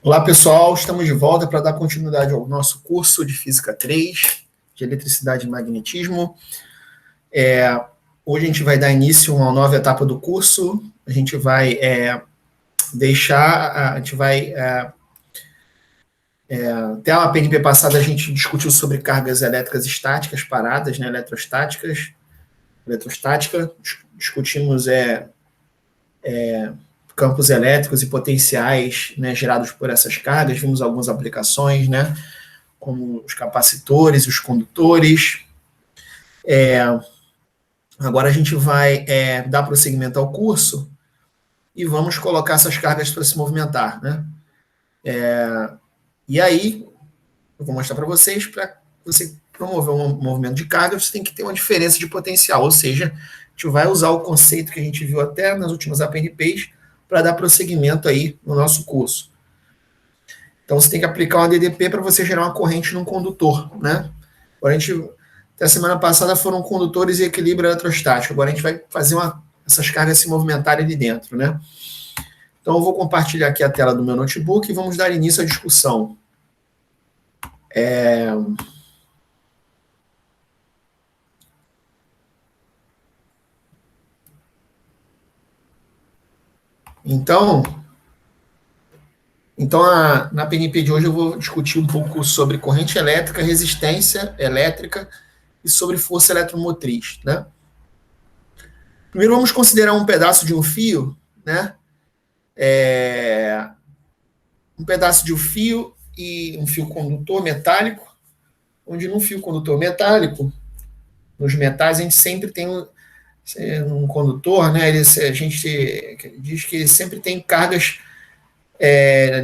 Olá, pessoal, estamos de volta para dar continuidade ao nosso curso de Física 3, de Eletricidade e Magnetismo. Hoje a gente vai dar início a uma nova etapa do curso. A gente vai até a PNP passada a gente discutiu sobre cargas elétricas estáticas paradas, né, eletrostática, discutimos campos elétricos e potenciais, né, gerados por essas cargas, vimos algumas aplicações, né, como os capacitores, os condutores. Agora a gente vai dar prosseguimento ao curso e vamos colocar essas cargas para se movimentar, né? E aí, eu vou mostrar para vocês, para você promover um movimento de carga, você tem que ter uma diferença de potencial, ou seja, a gente vai usar o conceito que a gente viu até nas últimas APNPs para dar prosseguimento aí no nosso curso. Então, você tem que aplicar uma DDP para você gerar uma corrente num condutor, né? Agora, até a semana passada foram condutores e equilíbrio eletrostático. Agora a gente vai fazer essas cargas se movimentarem ali dentro, né? Então, eu vou compartilhar aqui a tela do meu notebook e vamos dar início à discussão. Então, na PNP de hoje eu vou discutir um pouco sobre corrente elétrica, resistência elétrica e sobre força eletromotriz, né? Primeiro vamos considerar um pedaço de um fio, né? Um pedaço de um fio e um fio condutor metálico, onde num fio condutor metálico, nos metais, a gente sempre tem um condutor, né? A gente diz que ele sempre tem cargas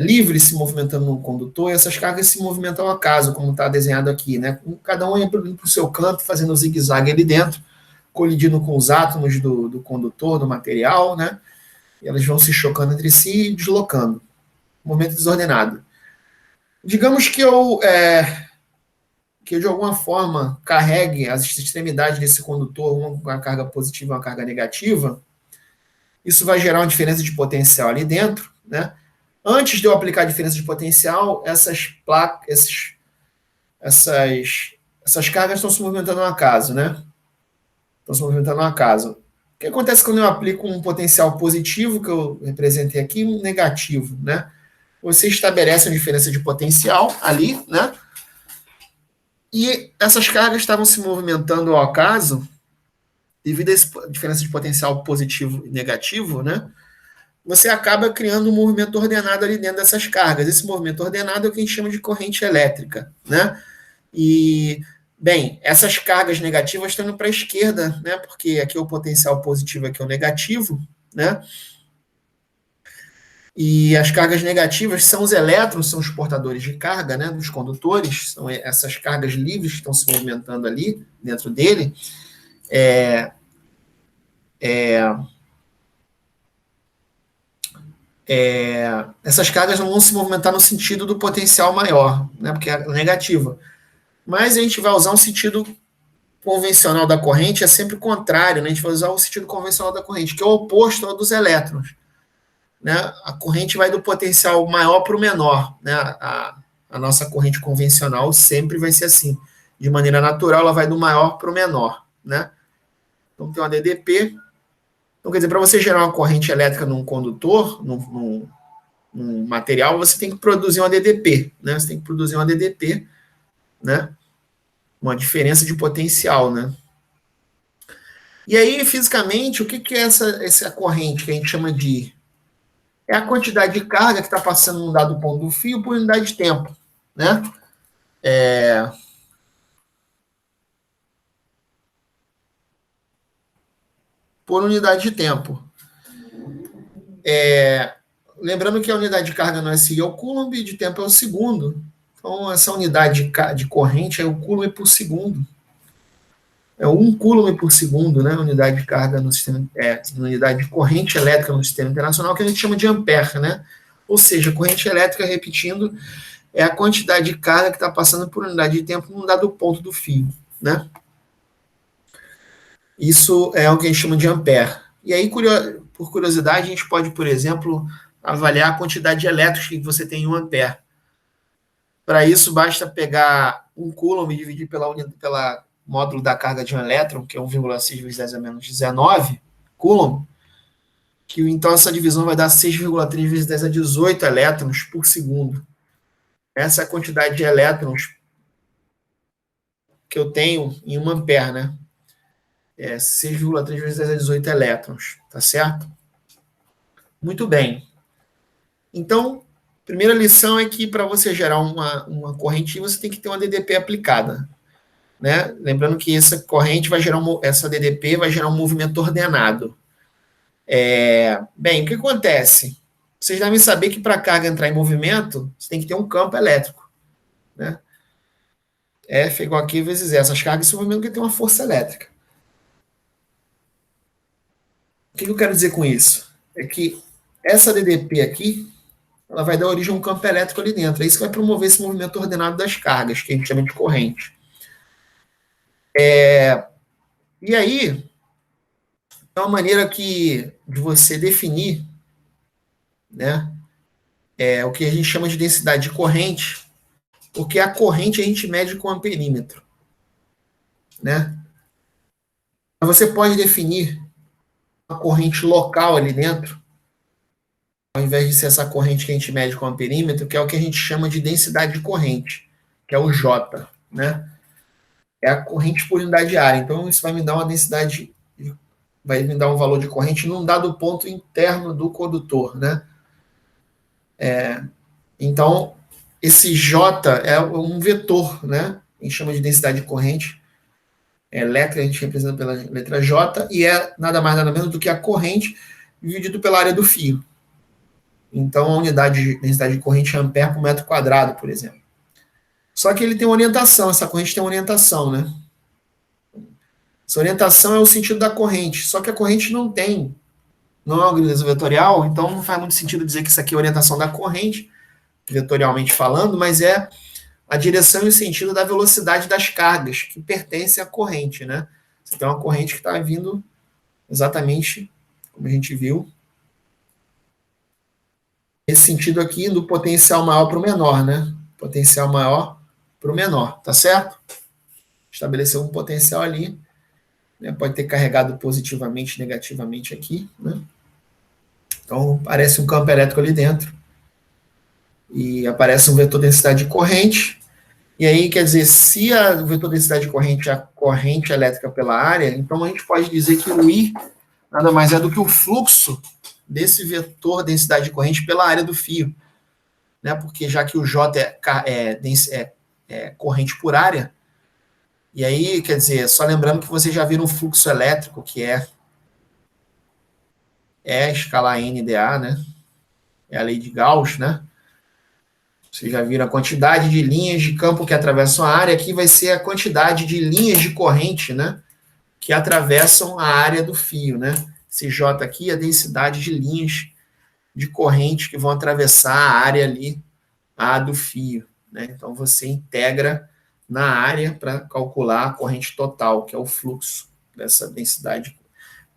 livres se movimentando no condutor, e essas cargas se movimentam ao acaso, como está desenhado aqui, né? Cada um indo para o seu canto, fazendo zigue-zague ali dentro, colidindo com os átomos do condutor, do material, né? E elas vão se chocando entre si e deslocando. Movimento desordenado. Digamos que eu de alguma forma carregue as extremidades desse condutor, uma carga positiva e uma carga negativa, isso vai gerar uma diferença de potencial ali dentro, né? Antes de eu aplicar a diferença de potencial, essas cargas estão se movimentando ao acaso, né? Estão se movimentando ao acaso. O que acontece quando eu aplico um potencial positivo, que eu representei aqui, e um negativo, né? Você estabelece uma diferença de potencial ali, né? E essas cargas estavam se movimentando ao acaso, devido a essa diferença de potencial positivo e negativo, né? Você acaba criando um movimento ordenado ali dentro dessas cargas. Esse movimento ordenado é o que a gente chama de corrente elétrica, né? E, bem, essas cargas negativas estão indo para a esquerda, né? Porque aqui é o potencial positivo, aqui é o negativo, né? E as cargas negativas são os elétrons, são os portadores de carga, né? Dos condutores, são essas cargas livres que estão se movimentando ali dentro dele. Essas cargas não vão se movimentar no sentido do potencial maior, né, porque é negativa. Mas a gente vai usar um sentido convencional da corrente, é sempre o contrário, né? A gente vai usar o sentido convencional da corrente, que é o oposto ao dos elétrons, né? A corrente vai do potencial maior para o menor, né? A nossa corrente convencional sempre vai ser assim. De maneira natural, ela vai do maior para o menor, né? Então, tem uma DDP. Então, quer dizer, para você gerar uma corrente elétrica num condutor, num material, você tem que produzir uma DDP, né? Você tem que produzir uma DDP, né? Uma diferença de potencial, né? E aí, fisicamente, o que é essa corrente que a gente chama de... É a quantidade de carga que está passando num dado ponto do fio por unidade de tempo, né? Por unidade de tempo. Lembrando que a unidade de carga no SI é o coulomb e de tempo é o segundo. Então, essa unidade de corrente é o coulomb por segundo. É 1 coulomb por segundo, né? Unidade de carga no sistema, unidade de corrente elétrica no sistema internacional, que a gente chama de ampere, né? Ou seja, corrente elétrica, repetindo, é a quantidade de carga que está passando por unidade de tempo num dado ponto do fio, né? Isso é o que a gente chama de ampere. E aí, por curiosidade, a gente pode, por exemplo, avaliar a quantidade de elétrons que você tem em 1 ampere. Para isso, basta pegar 1 coulomb e dividir pela módulo da carga de um elétron, que é 1,6 vezes 10 a menos 19 coulomb, que então essa divisão vai dar 6,3 vezes 10 a 18 elétrons por segundo. Essa é a quantidade de elétrons que eu tenho em 1 ampere, né? É 6,3 vezes 10 a 18 elétrons, tá certo? Muito bem. Então, primeira lição é que para você gerar uma corrente, você tem que ter uma DDP aplicada, né? Lembrando que essa corrente vai gerar essa DDP vai gerar um movimento ordenado. Bem, o que acontece? Vocês devem saber que para a carga entrar em movimento, você tem que ter um campo elétrico, né? F igual a Q vezes E. Essas cargas se movimentam porque tem uma força elétrica. O que eu quero dizer com isso? É que essa DDP aqui, ela vai dar origem a um campo elétrico ali dentro. É isso que vai promover esse movimento ordenado das cargas, que a gente chama de corrente. E aí, é uma maneira de você definir, né, o que a gente chama de densidade de corrente, porque a corrente a gente mede com amperímetro, né? Você pode definir uma corrente local ali dentro, ao invés de ser essa corrente que a gente mede com amperímetro, que é o que a gente chama de densidade de corrente, que é o J, né? É a corrente por unidade de área. Então, isso vai me dar uma densidade, vai me dar um valor de corrente num dado ponto interno do condutor, né? Então, esse J é um vetor, né? A gente chama de densidade de corrente. Elétrica a gente representa pela letra J, e é nada mais nada menos do que a corrente dividido pela área do fio. Então, a unidade de densidade de corrente é ampere por metro quadrado, por exemplo. Só que ele tem uma orientação, essa corrente tem uma orientação, né? Essa orientação é o sentido da corrente, só que a corrente não é uma grandeza vetorial, então não faz muito sentido dizer que isso aqui é a orientação da corrente, vetorialmente falando, mas é a direção e o sentido da velocidade das cargas que pertencem à corrente, né? Você tem uma corrente que está vindo exatamente, como a gente viu, esse sentido aqui do potencial maior para o menor, né? Potencial maior para o menor, tá certo? Estabeleceu um potencial ali, né? Pode ter carregado positivamente, negativamente aqui, né? Então, aparece um campo elétrico ali dentro. E aparece um vetor densidade de corrente. E aí, quer dizer, se o vetor densidade de corrente é a corrente elétrica pela área, então a gente pode dizer que o I nada mais é do que o fluxo desse vetor densidade de corrente pela área do fio. Né? Porque já que o J é corrente por área, e aí, quer dizer, só lembrando que vocês já viram o fluxo elétrico, que é escalar NdA, né? É a lei de Gauss, né? Vocês já viram a quantidade de linhas de campo que atravessam a área, aqui vai ser a quantidade de linhas de corrente, né? Que atravessam a área do fio, né? Esse J aqui é a densidade de linhas de corrente que vão atravessar a área ali, a do fio, né? Então, você integra na área para calcular a corrente total, que é o fluxo dessa densidade,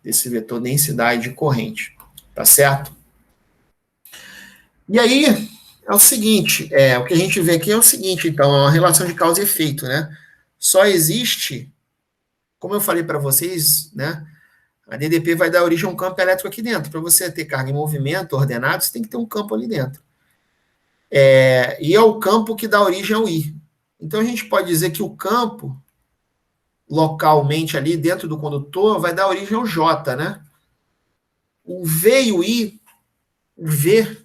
desse vetor densidade de corrente, tá certo? E aí, é o seguinte, o que a gente vê aqui é o seguinte, então, é uma relação de causa e efeito, né? Só existe, como eu falei para vocês, né? A DDP vai dar origem a um campo elétrico aqui dentro. Para você ter carga em movimento ordenado, você tem que ter um campo ali dentro. E é o campo que dá origem ao I. Então, a gente pode dizer que o campo, localmente ali dentro do condutor, vai dar origem ao J, né? O V e o I, o V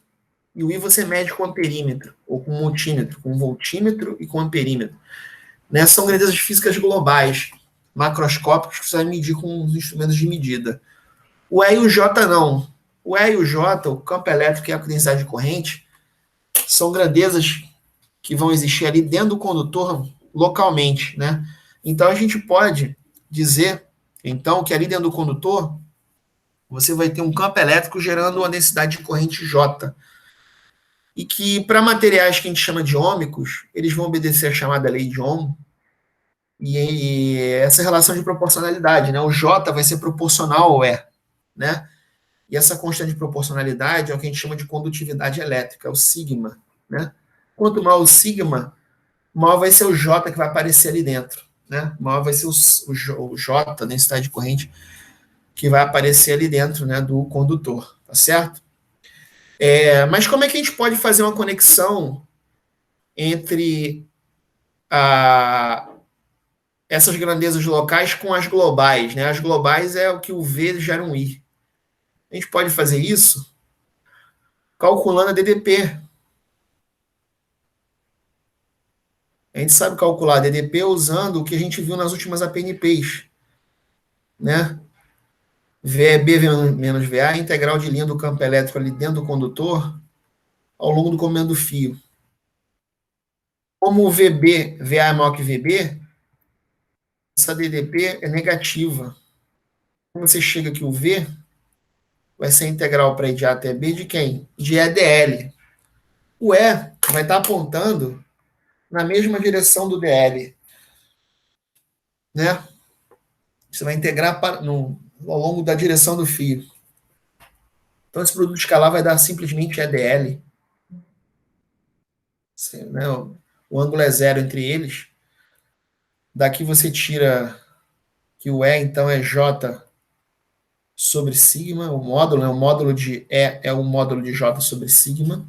e o I você mede com amperímetro, ou com multímetro, com voltímetro e com amperímetro. Né? São grandezas físicas globais, macroscópicos, que você vai medir com os instrumentos de medida. O E e o J não. O E e o J, o campo elétrico e a densidade de corrente, são grandezas que vão existir ali dentro do condutor localmente, né? Então, a gente pode dizer, então, que ali dentro do condutor, você vai ter um campo elétrico gerando uma densidade de corrente J. E que, para materiais que a gente chama de ômicos, eles vão obedecer a chamada lei de Ohm, e essa relação de proporcionalidade, né? O J vai ser proporcional ao E, né? E essa constante de proporcionalidade é o que a gente chama de condutividade elétrica, é o sigma, né? Quanto maior o sigma, maior vai ser o J que vai aparecer ali dentro, né? Maior vai ser o J, densidade de corrente, que vai aparecer ali dentro, né, do condutor, tá certo? Mas como é que a gente pode fazer uma conexão entre a, essas grandezas locais com as globais, né? As globais é o que o V gera um I. A gente pode fazer isso calculando a DDP. A gente sabe calcular a DDP usando o que a gente viu nas últimas APNPs, né? VB menos VA, integral de linha do campo elétrico ali dentro do condutor, ao longo do comprimento do fio. Como o VA é maior que VB, essa DDP é negativa. Quando você chega aqui, o V vai ser integral para ir de A até B de quem? De EDL. O E vai estar apontando na mesma direção do DL, né? Você vai integrar ao longo da direção do fio. Então, esse produto escalar vai dar simplesmente EDL. Né? O ângulo é zero entre eles. Daqui você tira que o E, então, é J sobre sigma, o módulo, né? O módulo de E é o módulo de J sobre sigma.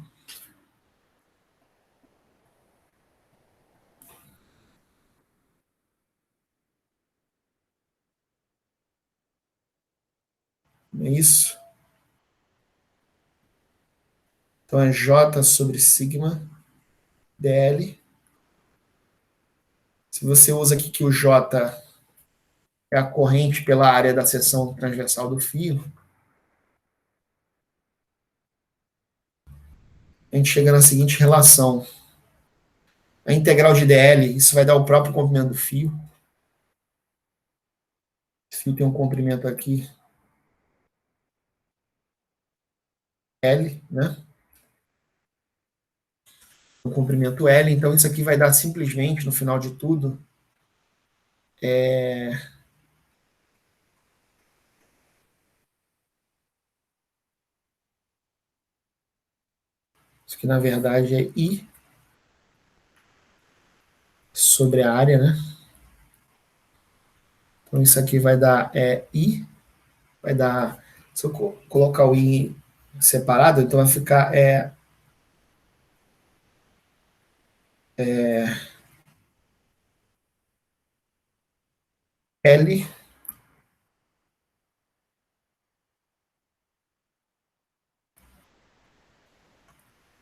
Não é isso? Então é J sobre sigma dl. Se você usa aqui que o J é a corrente pela área da seção transversal do fio, a gente chega na seguinte relação. A integral de dl, isso vai dar o próprio comprimento do fio. Esse fio tem um comprimento aqui L, né? O comprimento L, então isso aqui vai dar simplesmente, no final de tudo, isso aqui na verdade é I sobre a área, né? Então isso aqui vai dar I, vai dar, se eu colocar o I separado, então vai ficar L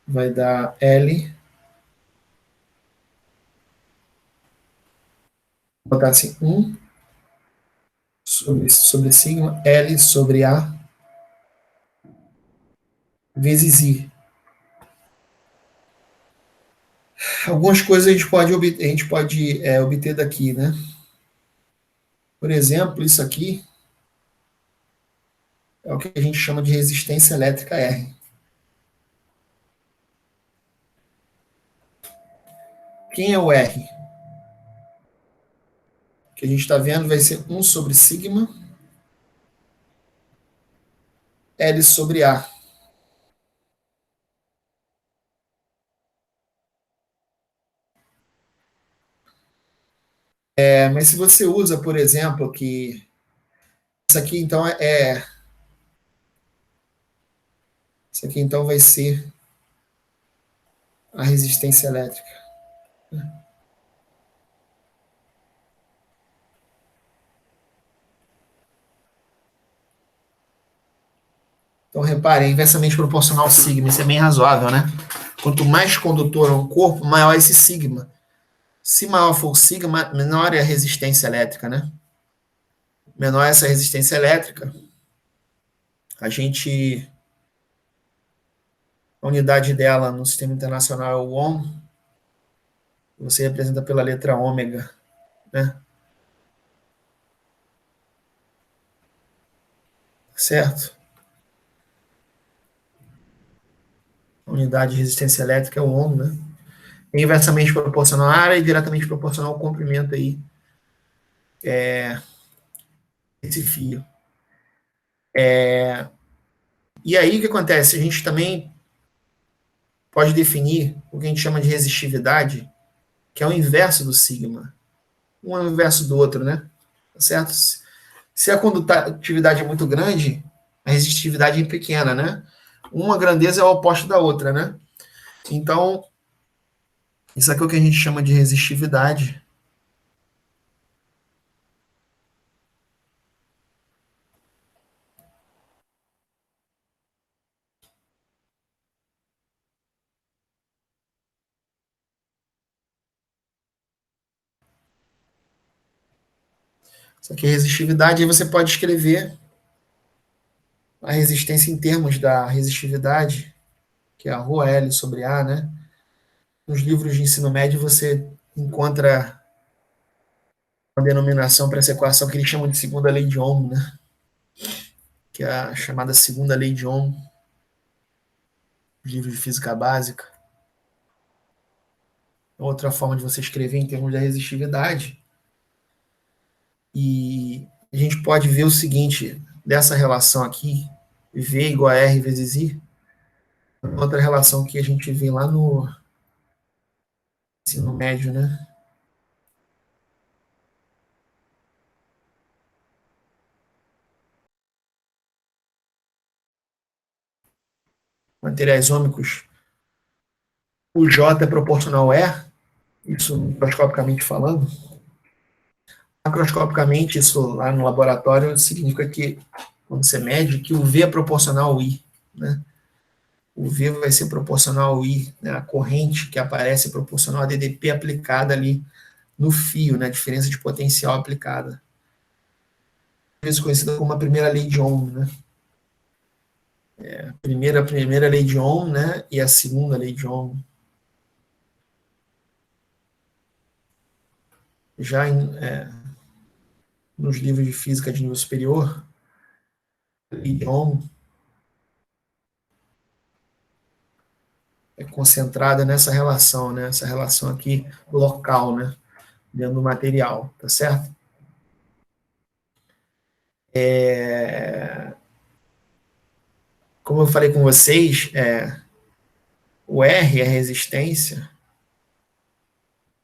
vai dar L, vou botar assim, 1 sobre sigma, L sobre A, vezes I. Algumas coisas a gente pode obter daqui, né? Por exemplo, isso aqui é o que a gente chama de resistência elétrica R. Quem é o R? O que a gente está vendo vai ser 1 sobre sigma, L sobre A. Mas se você usa, por exemplo, que isso aqui então isso aqui então vai ser a resistência elétrica. Então reparem, inversamente proporcional ao sigma, isso é bem razoável, né? Quanto mais condutor é um corpo, maior é esse sigma. Se maior for o sigma, menor é a resistência elétrica, né? Menor é essa resistência elétrica, a unidade dela no sistema internacional é o ohm, você representa pela letra ômega, né? Certo? A unidade de resistência elétrica é o ohm, né? É inversamente proporcional à área e diretamente proporcional ao comprimento aí desse fio. E aí o que acontece? A gente também pode definir o que a gente chama de resistividade, que é o inverso do sigma. Um é o inverso do outro, né? Tá certo? Se a condutividade é muito grande, a resistividade é pequena, né? Uma grandeza é o oposto da outra, né? Então, isso aqui é o que a gente chama de resistividade. Isso aqui é resistividade, e você pode escrever a resistência em termos da resistividade, que é a ρL sobre A, né? Nos livros de ensino médio você encontra uma denominação para essa equação que eles chamam de segunda lei de Ohm, né? Que é a chamada segunda lei de Ohm, livro de física básica. Outra forma de você escrever em termos da resistividade. E a gente pode ver o seguinte, dessa relação aqui, V igual a R vezes I, outra relação que a gente vê lá no ensino médio, né? Materiais ômicos, o J é proporcional ao E, isso microscopicamente falando. Macroscopicamente, isso lá no laboratório significa que, quando você mede, que o V é proporcional ao I, né? O V vai ser proporcional ao I, né? A corrente que aparece é proporcional a DDP aplicada ali no fio, né? A diferença de potencial aplicada. Às vezes conhecida como a primeira lei de Ohm, né? A primeira lei de Ohm, né? E a segunda lei de Ohm. Já nos livros de física de nível superior, a lei de Ohm é concentrada nessa relação, né? Essa relação aqui local, né? Dentro do material, tá certo? Como eu falei com vocês, o R é resistência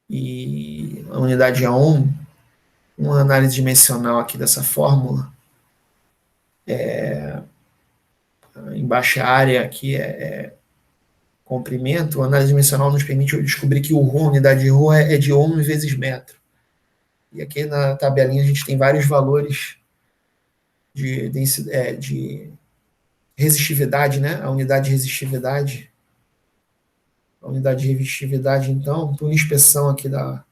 e a unidade é ohm. Uma análise dimensional aqui dessa fórmula, em baixa área aqui é comprimento, a análise dimensional nos permite descobrir que o ρ, a unidade de ρ é de ohm vezes metro. E aqui na tabelinha a gente tem vários valores de resistividade, né? A unidade de resistividade, então, por inspeção aqui da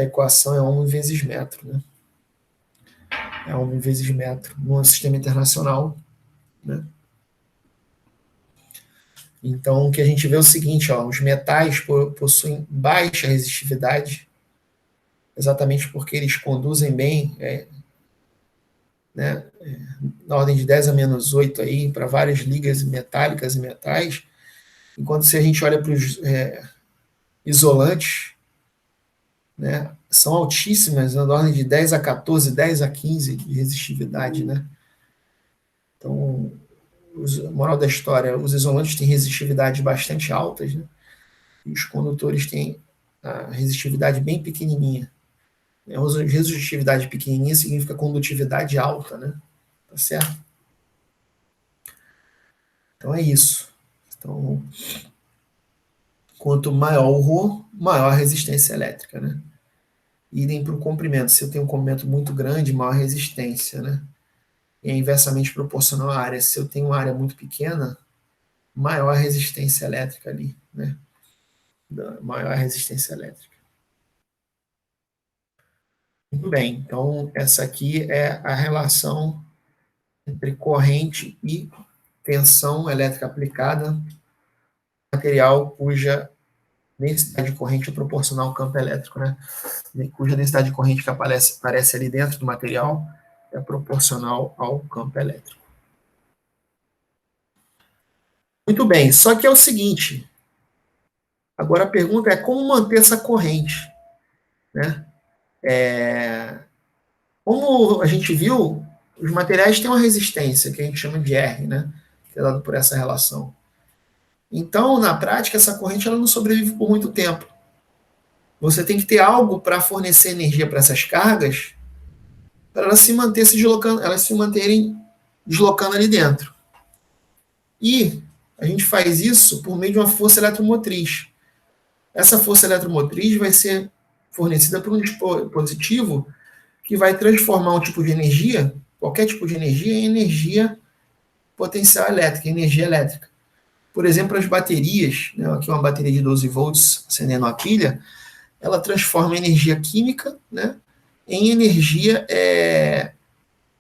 equação é ohm vezes metro, né? É ohm vezes metro no sistema internacional, né? Então, o que a gente vê é o seguinte, ó, os metais possuem baixa resistividade, exatamente porque eles conduzem bem, né, na ordem de 10 a menos 8 aí, para várias ligas metálicas e metais, enquanto se a gente olha para os isolantes, né, são altíssimas, na ordem de 10 a 14, 10 a 15 de resistividade, né? Então, moral da história, os isolantes têm resistividade bastante altas, né? E os condutores têm a resistividade bem pequenininha. Resistividade pequenininha significa condutividade alta, né? Tá certo? Então é isso. Então, quanto maior o ρ, maior a resistência elétrica, né? Idem para o comprimento. Se eu tenho um comprimento muito grande, maior resistência, né? E é inversamente proporcional à área. Se eu tenho uma área muito pequena, maior a resistência elétrica ali, né? Maior a resistência elétrica. Muito bem. Então, essa aqui é a relação entre corrente e tensão elétrica aplicada, material cuja densidade de corrente é proporcional ao campo elétrico, né? Cuja densidade de corrente que aparece ali dentro do material é proporcional ao campo elétrico. Muito bem, só que é o seguinte, agora a pergunta é como manter essa corrente, né? Como a gente viu, Os materiais têm uma resistência, que a gente chama de R, né? Que é dado por essa relação. Então, na prática, essa corrente ela não sobrevive por muito tempo. Você tem que ter algo para fornecer energia para essas cargas, para elas se manter se deslocando, elas se manterem deslocando ali dentro. E a gente faz isso por meio de uma força eletromotriz. Essa força eletromotriz vai ser fornecida por um dispositivo que vai transformar um tipo de energia, qualquer tipo de energia, em energia potencial elétrica, energia elétrica. Por exemplo, as baterias, né, aqui uma bateria de 12 volts acendendo uma pilha, ela transforma energia química, né, em energia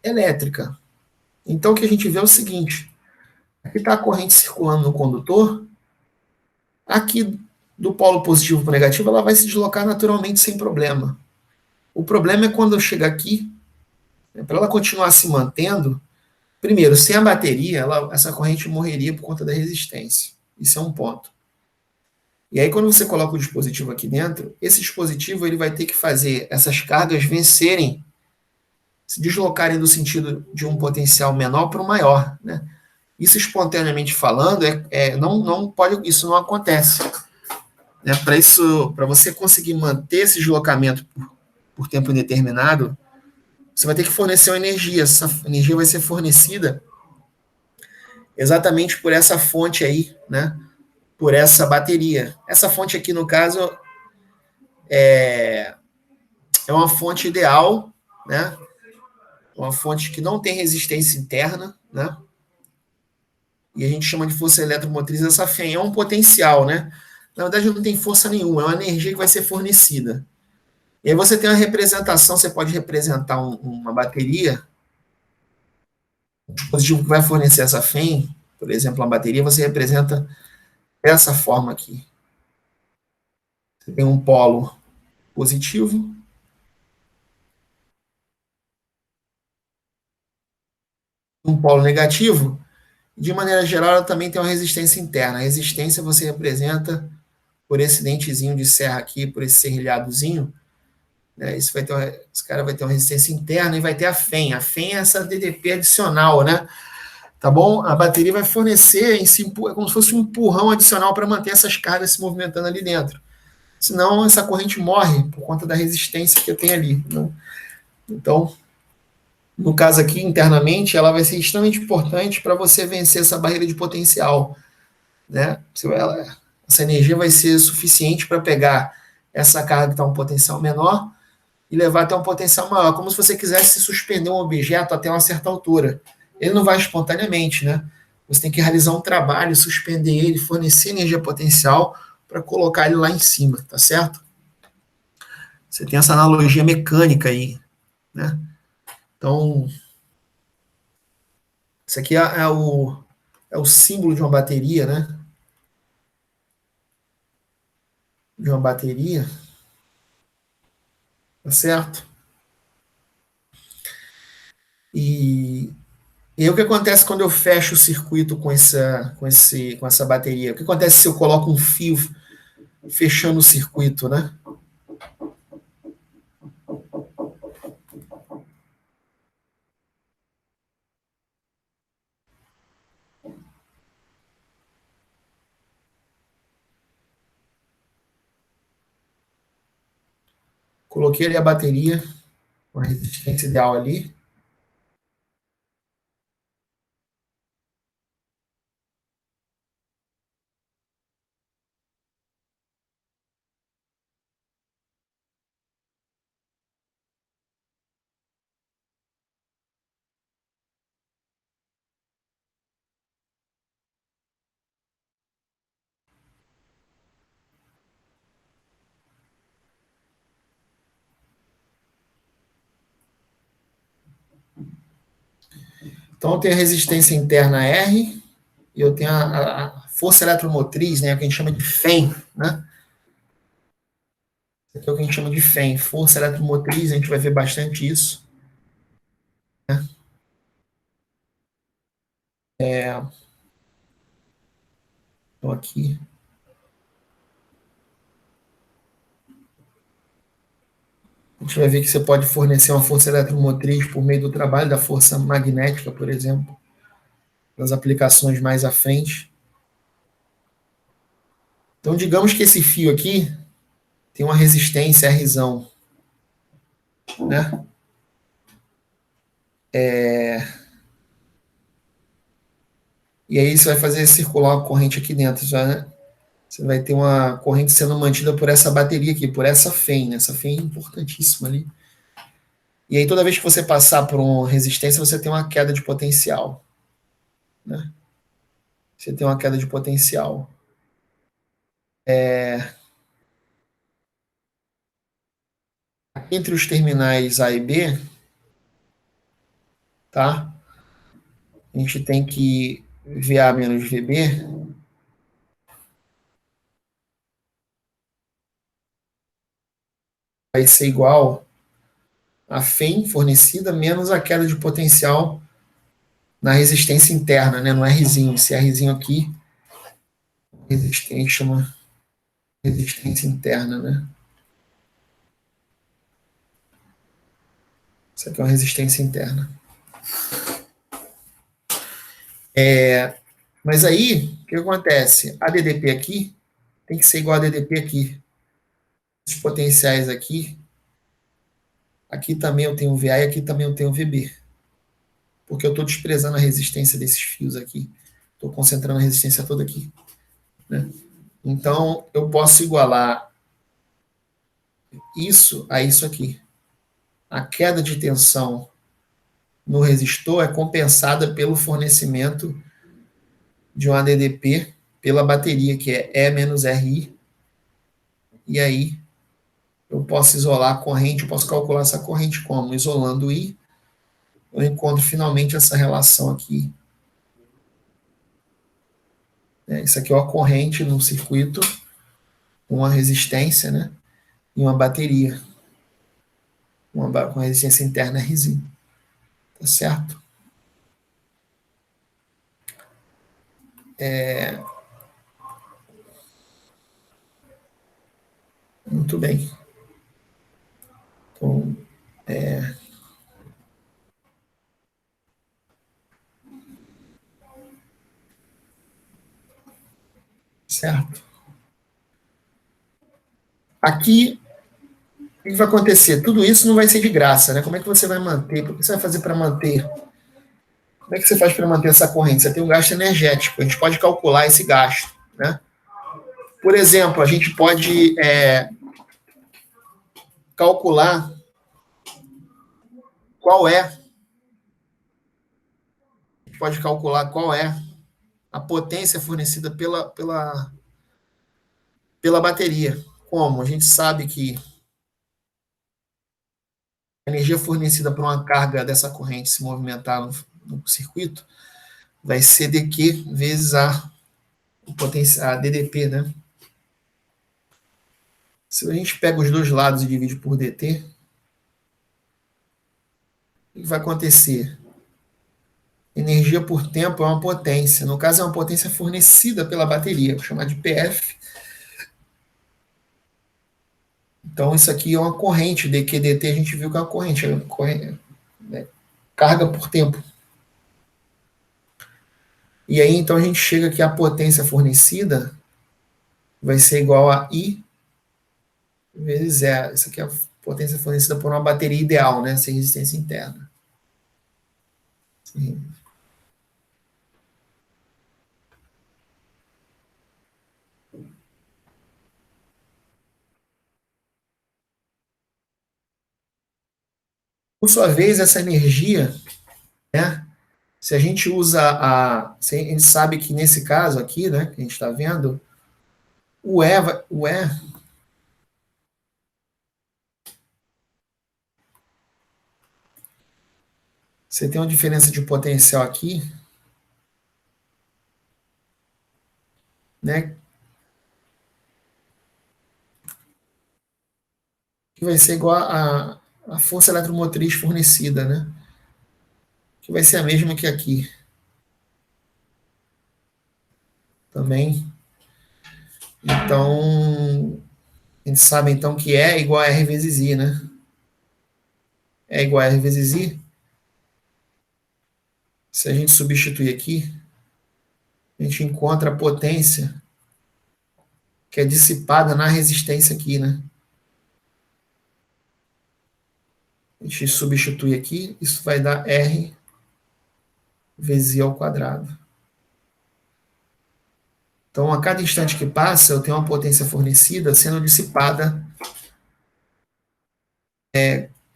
elétrica. Então, o que a gente vê é o seguinte: aqui está a corrente circulando no condutor, aqui do polo positivo para o negativo, ela vai se deslocar naturalmente sem problema. O problema é quando eu chego aqui, né, para ela continuar se mantendo, primeiro, sem a bateria, essa corrente morreria por conta da resistência. Isso é um ponto. E aí, quando você coloca o dispositivo aqui dentro, esse dispositivo ele vai ter que fazer essas cargas vencerem, se deslocarem do sentido de um potencial menor para o maior, né? Isso espontaneamente falando, não pode, isso não acontece. Né? Para você conseguir manter esse deslocamento por tempo indeterminado, você vai ter que fornecer uma energia. Essa energia vai ser fornecida exatamente por essa fonte aí, né? Por essa bateria. Essa fonte aqui, no caso, é uma fonte ideal, né? Uma fonte que não tem resistência interna, né? E a gente chama de força eletromotriz essa FEM. É um potencial, né? Na verdade, não tem força nenhuma, é uma energia que vai ser fornecida. E aí você tem uma representação, você pode representar uma bateria, um dispositivo que vai fornecer essa FEM, por exemplo, uma bateria, você representa dessa forma aqui. Você tem um polo positivo, um polo negativo. De maneira geral, ela também tem uma resistência interna. A resistência você representa por esse dentezinho de serra aqui, por esse serrilhadozinho, né? Esse cara vai ter uma resistência interna e vai ter a FEM. A FEM é essa DDP adicional, né? Tá bom? A bateria vai fornecer em si, é como se fosse um empurrão adicional para manter essas cargas se movimentando ali dentro. Senão, essa corrente morre por conta da resistência que eu tenho ali. Né? Então, no caso aqui, internamente, ela vai ser extremamente importante para você vencer essa barreira de potencial. Né? Essa energia vai ser suficiente para pegar essa carga que está um potencial menor e levar até um potencial maior, como se você quisesse suspender um objeto até uma certa altura. Ele não vai espontaneamente, né? Você tem que realizar um trabalho, suspender ele, fornecer energia potencial para colocar ele lá em cima, tá certo? Você tem essa analogia mecânica aí, né? Então, isso aqui é o símbolo de uma bateria, né? De uma bateria, tá certo? E, e aí, o que acontece quando eu fecho o circuito com essa bateria? O que acontece se eu coloco um fio fechando o circuito, né? Coloquei ali a bateria, com a resistência ideal ali. Então eu tenho a resistência interna R, e eu tenho a força eletromotriz, né, que a gente chama de FEM, né? Isso aqui é o que a gente chama de FEM, força eletromotriz, a gente vai ver bastante isso. Então aqui, gente vai ver que você pode fornecer uma força eletromotriz por meio do trabalho da força magnética, por exemplo, nas aplicações mais à frente. Então, digamos que esse fio aqui tem uma resistência Rzão, né? E aí você vai fazer circular uma corrente aqui dentro, já, né? Você vai ter uma corrente sendo mantida por essa bateria aqui, por essa FEM, né? Essa FEM é importantíssima ali. E aí toda vez que você passar por uma resistência, você tem uma queda de potencial, né? Você tem uma queda de potencial. Entre os terminais A e B, tá? A gente tem que VA menos VB vai ser igual a FEM fornecida menos a queda de potencial na resistência interna, né? No Rzinho. Esse Rzinho aqui, resistência, chama resistência interna, né? Isso aqui é uma resistência interna. Mas aí, o que acontece? A DDP aqui tem que ser igual a DDP aqui. Esses potenciais aqui também eu tenho VA e aqui também eu tenho VB. Porque eu estou desprezando a resistência desses fios aqui. Estou concentrando a resistência toda aqui, né? Então, eu posso igualar isso a isso aqui. A queda de tensão no resistor é compensada pelo fornecimento de um ADDP pela bateria, que é E menos RI. E aí, eu posso isolar a corrente, eu posso calcular essa corrente como? Isolando I, eu encontro finalmente essa relação aqui. Isso aqui é uma corrente num circuito, uma resistência, né? E uma bateria, com resistência interna Rzinho. Tá certo? Muito bem. Então, certo? Aqui, o que vai acontecer? Tudo isso não vai ser de graça, né? Como é que você vai manter? O que você vai fazer para manter? Como é que você faz para manter essa corrente? Você tem um gasto energético. A gente pode calcular esse gasto, né? Por exemplo, a gente pode calcular qual é, a gente pode calcular qual é a potência fornecida pela bateria. Como? A gente sabe que a energia fornecida por uma carga dessa corrente se movimentar no circuito vai ser dQ vezes a DDP, né? Se a gente pega os dois lados e divide por dt, o que vai acontecer? Energia por tempo é uma potência. No caso, é uma potência fornecida pela bateria. Vou chamar de PF. Então, isso aqui é uma corrente. dQdt a gente viu que é uma corrente. Né? Carga por tempo. E aí, então, a gente chega que a potência fornecida vai ser igual a I vezes zero. Isso aqui é a potência fornecida por uma bateria ideal, né? Sem resistência interna. Sim. Por sua vez, essa energia, né? Se a gente usa se a gente sabe que nesse caso aqui, né, que a gente está vendo, o E, você tem uma diferença de potencial aqui, né, que vai ser igual a força eletromotriz fornecida, né, que vai ser a mesma que aqui também. Então, a gente sabe então que E é igual a R vezes I, né? é igual a R vezes I, se a gente substituir aqui, a gente encontra a potência que é dissipada na resistência aqui, né? A gente substitui aqui, isso vai dar R vezes I ao quadrado. Então, a cada instante que passa, eu tenho uma potência fornecida sendo dissipada.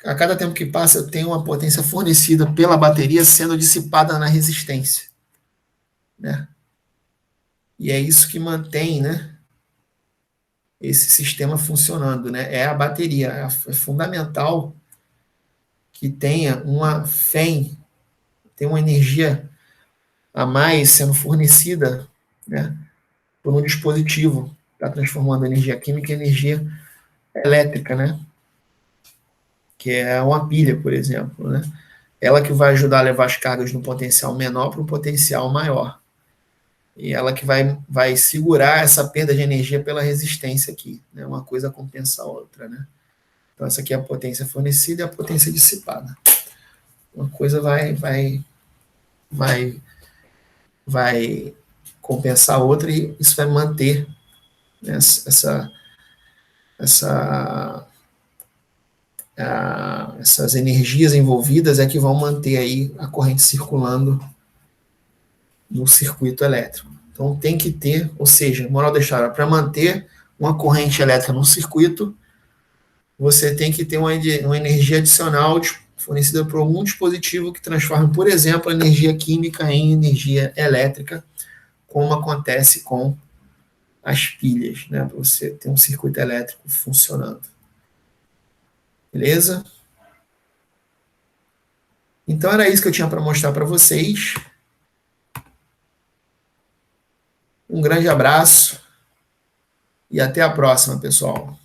A cada tempo que passa, eu tenho uma potência fornecida pela bateria sendo dissipada na resistência, né? E é isso que mantém, né, esse sistema funcionando, né? É a bateria. É fundamental que tenha uma FEM, tenha uma energia a mais sendo fornecida, né, por um dispositivo, está transformando energia química em energia elétrica, né? Que é uma pilha, por exemplo, né? Ela que vai ajudar a levar as cargas no potencial menor para um potencial maior. E ela que vai segurar essa perda de energia pela resistência aqui, né? Uma coisa compensa a outra, né? Então essa aqui é a potência fornecida e a potência dissipada. Uma coisa vai, vai compensar a outra e isso vai manter, né, essa essas energias envolvidas é que vão manter aí a corrente circulando no circuito elétrico. Então tem que ter, ou seja, moral da história, para manter uma corrente elétrica no circuito, você tem que ter uma energia adicional fornecida por algum dispositivo que transforme, por exemplo, a energia química em energia elétrica, como acontece com as pilhas, né? Para você ter um circuito elétrico funcionando. Beleza? Então era isso que eu tinha para mostrar para vocês. Um grande abraço e até a próxima, pessoal.